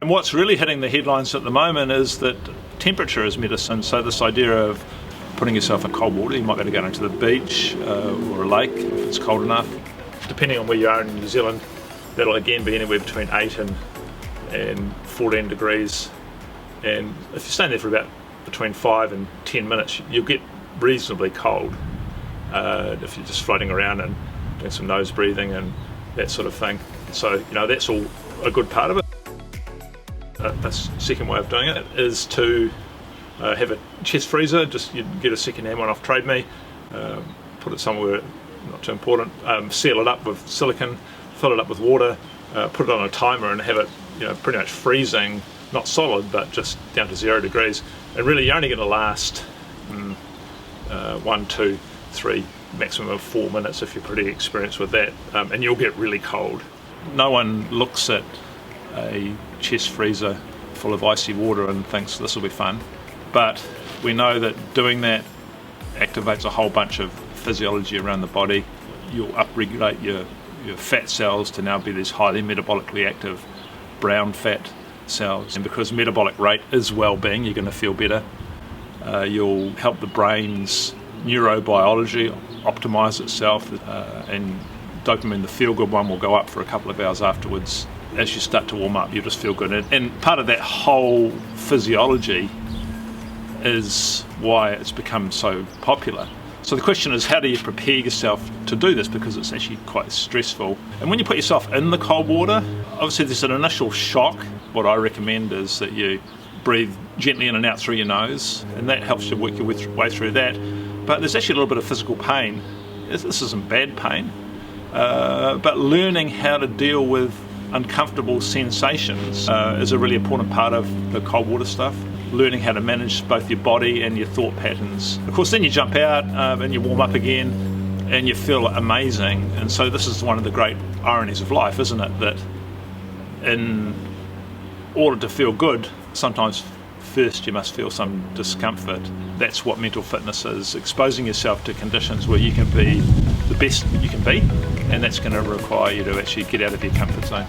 And what's really hitting the headlines at the moment is that temperature is medicine. So this idea of putting yourself in cold water, you might be able to go into the beach or a lake if it's cold enough. Depending on where you are in New Zealand, that'll again be anywhere between 8 and 14 degrees. And if you're staying there for about between 5 and 10 minutes, you'll get reasonably cold if you're just floating around and doing some nose breathing and that sort of thing. So, you know, that's all a good part of it. The second way of doing it is to have a chest freezer. Just you get a second-hand one off Trade Me, put it somewhere not too important, seal it up with silicone, fill it up with water, put it on a timer and have it, you know, pretty much freezing, not solid but just down to 0 degrees. And really you're only going to last 1, 2, 3, maximum of 4 minutes if you're pretty experienced with that, and you'll get really cold. No one looks at a chest freezer full of icy water and thinks this will be fun, but we know that doing that activates a whole bunch of physiology around the body. You'll upregulate your fat cells to now be these highly metabolically active brown fat cells, and because metabolic rate is well-being, you're going to feel better. You'll help the brain's neurobiology optimize itself, and dopamine, the feel-good one, will go up for a couple of hours afterwards. As you start to warm up, you'll just feel good. And part of that whole physiology is why it's become so popular. So the question is, how do you prepare yourself to do this? Because it's actually quite stressful. And when you put yourself in the cold water, obviously there's an initial shock. What I recommend is that you breathe gently in and out through your nose, and that helps you work your way through that. But there's actually a little bit of physical pain. This isn't bad pain, but learning how to deal with uncomfortable sensations is a really important part of the cold water stuff. Learning how to manage both your body and your thought patterns. Of course, then you jump out and you warm up again and you feel amazing. And so this is one of the great ironies of life, isn't it? That in order to feel good, sometimes first you must feel some discomfort. That's what mental fitness is, exposing yourself to conditions where you can be the best you can be, and that's going to require you to actually get out of your comfort zone.